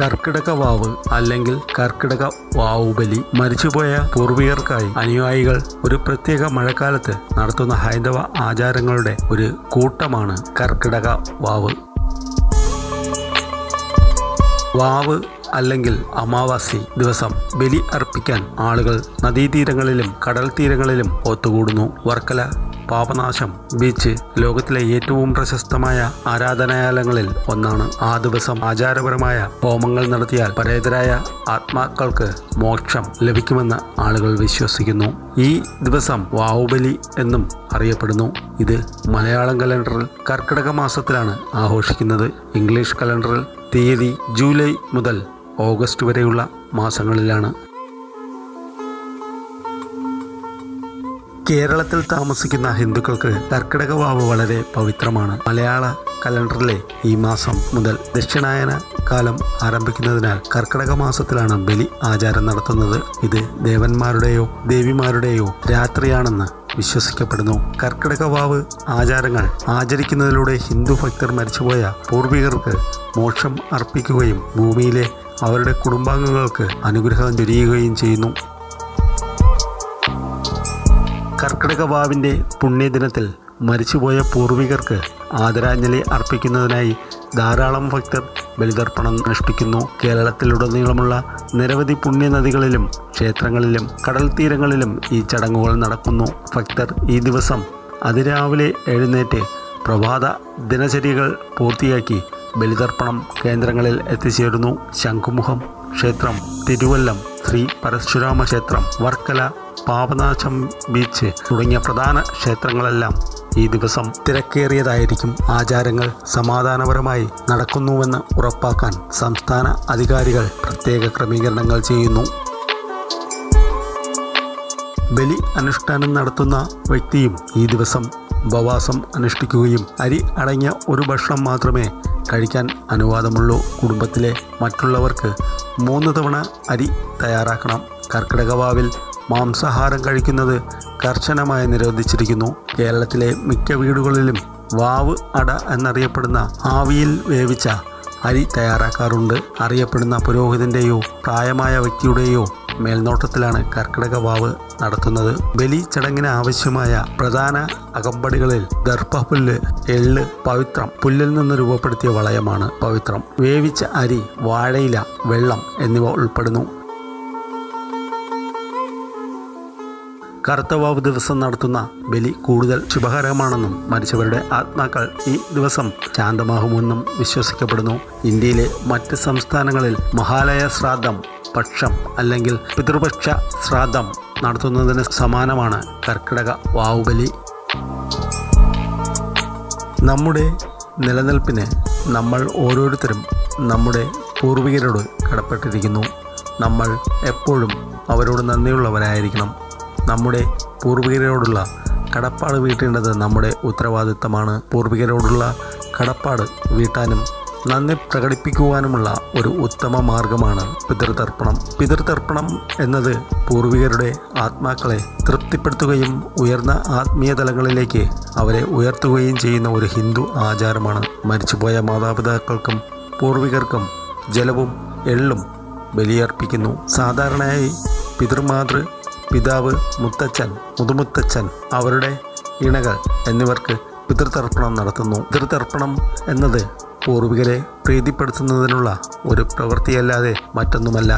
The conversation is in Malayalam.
കർക്കിടക വാവ് അല്ലെങ്കിൽ കർക്കിടക വാവുബലി മരിച്ചുപോയ പൂർവികർക്കായി അനുയായികൾ ഒരു പ്രത്യേക മഴക്കാലത്ത് നടത്തുന്ന ഹൈന്ദവ ആചാരങ്ങളുടെ ഒരു കൂട്ടമാണ് കർക്കിടക വാവ്. വാവ് അല്ലെങ്കിൽ അമാവാസി ദിവസം ബലി അർപ്പിക്കാൻ ആളുകൾ നദീതീരങ്ങളിലും കടൽ തീരങ്ങളിലും ഒത്തുകൂടുന്നു. വർക്കല പാപനാശം ബീച്ച് ലോകത്തിലെ ഏറ്റവും പ്രശസ്തമായ ആരാധനാലയങ്ങളിൽ ഒന്നാണ്. ആ ദിവസം ആചാരപരമായ ഹോമങ്ങൾ നടത്തിയാൽ പരേതരായ ആത്മാക്കൾക്ക് മോക്ഷം ലഭിക്കുമെന്ന് ആളുകൾ വിശ്വസിക്കുന്നു. ഈ ദിവസം വാവുബലി എന്നും അറിയപ്പെടുന്നു. ഇത് മലയാളം കലണ്ടറിൽ കർക്കിടക മാസത്തിലാണ് ആഘോഷിക്കുന്നത്. ഇംഗ്ലീഷ് കലണ്ടറിൽ തീയതി ജൂലൈ മുതൽ ഓഗസ്റ്റ് വരെയുള്ള മാസങ്ങളിലാണ്. കേരളത്തിൽ താമസിക്കുന്ന ഹിന്ദുക്കൾക്ക് കർക്കിടക വാവ് വളരെ പവിത്രമാണ്. മലയാള കലണ്ടറിലെ ഈ മാസം മുതൽ ദക്ഷിണായന കാലം ആരംഭിക്കുന്നതിനാൽ കർക്കിടക മാസത്തിലാണ് ബലി ആചാരം നടത്തുന്നത്. ഇത് ദേവന്മാരുടെയോ ദേവിമാരുടെയോ രാത്രിയാണെന്ന് വിശ്വസിക്കപ്പെടുന്നു. കർക്കിടക വാവ് ആചാരങ്ങൾ ആചരിക്കുന്നതിലൂടെ ഹിന്ദു ഭക്തർ മരിച്ചുപോയ പൂർവികർക്ക് മോക്ഷം അർപ്പിക്കുകയും ഭൂമിയിലെ അവരുടെ കുടുംബാംഗങ്ങൾക്ക് അനുഗ്രഹം ചൊരിയുകയും ചെയ്യുന്നു. കർക്കിടക വാവിൻ്റെ പുണ്യദിനത്തിൽ മരിച്ചുപോയ പൂർവികർക്ക് ആദരാഞ്ജലി അർപ്പിക്കുന്നതിനായി ധാരാളം ഭക്തർ ബലിതർപ്പണം അനുഷ്ഠിക്കുന്നു. കേരളത്തിലുടനീളമുള്ള നിരവധി പുണ്യനദികളിലും ക്ഷേത്രങ്ങളിലും കടൽ തീരങ്ങളിലും ഈ ചടങ്ങുകൾ നടക്കുന്നു. ഭക്തർ ഈ ദിവസം അതിരാവിലെ എഴുന്നേറ്റ് പ്രഭാത ദിനചര്യകൾ പൂർത്തിയാക്കി ബലിതർപ്പണം കേന്ദ്രങ്ങളിൽ എത്തിച്ചേരുന്നു. ശംഖുമുഖം ക്ഷേത്രം, തിരുവല്ലം ശ്രീ പരശുരാമ ക്ഷേത്രം, വർക്കല പാപനാശം ബീച്ച് തുടങ്ങിയ പ്രധാന ക്ഷേത്രങ്ങളെല്ലാം ഈ ദിവസം തിരക്കേറിയതായിരിക്കും. ആചാരങ്ങൾ സമാധാനപരമായി നടക്കുന്നുവെന്ന് ഉറപ്പാക്കാൻ സംസ്ഥാന അധികാരികൾ പ്രത്യേക ക്രമീകരണങ്ങൾ ചെയ്യുന്നു. ബലി അനുഷ്ഠാനം നടത്തുന്ന വ്യക്തിയും ഈ ദിവസം ഉപവാസം അനുഷ്ഠിക്കുകയും അരി അടങ്ങിയ ഒരു ഭക്ഷണം മാത്രമേ കഴിക്കാൻ അനുവാദമുള്ളൂ. കുടുംബത്തിലെ മറ്റുള്ളവർക്ക് 3 തവണ അരി തയ്യാറാക്കണം. കർക്കിടക വാവിൽ മാംസാഹാരം കഴിക്കുന്നത് കർശനമായി നിരോധിച്ചിരിക്കുന്നു. കേരളത്തിലെ മിക്ക വീടുകളിലും വാവ് അട എന്നറിയപ്പെടുന്ന ആവിയിൽ വേവിച്ച അരി തയ്യാറാക്കാറുണ്ട്. അറിയപ്പെടുന്ന പുരോഹിതൻ്റെയോ പ്രായമായ വ്യക്തിയുടെയോ മേൽനോട്ടത്തിലാണ് കർക്കിടക വാവ് നടത്തുന്നത്. ബലി ചടങ്ങിന് ആവശ്യമായ പ്രധാന അകമ്പടികളിൽ ദർഭപുല്ല്, എള്ള്, പവിത്രം പുല്ലിൽ നിന്ന് രൂപപ്പെടുത്തിയ വളയമാണ് പവിത്രം. വേവിച്ച അരി, വാഴയില, വെള്ളം എന്നിവ ഉൾപ്പെടുന്നു. കറുത്തവാവ് ദിവസം നടത്തുന്ന ബലി കൂടുതൽ ശുഭകരമാണെന്നും മരിച്ചവരുടെ ആത്മാക്കൾ ഈ ദിവസം ശാന്തമാകുമെന്നും വിശ്വസിക്കപ്പെടുന്നു. ഇന്ത്യയിലെ മറ്റ് സംസ്ഥാനങ്ങളിൽ മഹാലയ ശ്രാദ്ധം, പക്ഷം അല്ലെങ്കിൽ പിതൃപക്ഷ ശ്രാദ്ധം നടത്തുന്നതിന് സമാനമാണ് കർക്കിടക വാവുബലി. നമ്മുടെ നിലനിൽപ്പിന് നമ്മൾ ഓരോരുത്തരും നമ്മുടെ പൂർവികരോട് കടപ്പെട്ടിരിക്കുന്നു. നമ്മൾ എപ്പോഴും അവരോട് നന്ദിയുള്ളവരായിരിക്കണം. നമ്മുടെ പൂർവികരോടുള്ള കടപ്പാട് വീട്ടേണ്ടത് നമ്മുടെ ഉത്തരവാദിത്തമാണ്. പൂർവികരോടുള്ള കടപ്പാട് വീട്ടാനും നന്ദി പ്രകടിപ്പിക്കുവാനുമുള്ള ഒരു ഉത്തമ മാർഗമാണ് പിതൃതർപ്പണം. പിതൃതർപ്പണം എന്നത് പൂർവികരുടെ ആത്മാക്കളെ തൃപ്തിപ്പെടുത്തുകയും ഉയർന്ന ആത്മീയ തലങ്ങളിലേക്ക് അവരെ ഉയർത്തുകയും ചെയ്യുന്ന ഒരു ഹിന്ദു ആചാരമാണ്. മരിച്ചുപോയ മാതാപിതാക്കൾക്കും പൂർവികർക്കും ജലവും എള്ളും ബലിയർപ്പിക്കുന്നു. സാധാരണയായി പിതൃമാതൃ, പിതാവ്, മുത്തച്ഛൻ, മുതുമുത്തച്ഛൻ, അവരുടെ ഇണകൾ എന്നിവർക്ക് പിതൃതർപ്പണം നടത്തുന്നു. പിതൃതർപ്പണം എന്നത് പൂർവികരെ പ്രീതിപ്പെടുത്തുന്നതിനുള്ള ഒരു പ്രവൃത്തിയല്ലാതെ മറ്റൊന്നുമല്ല.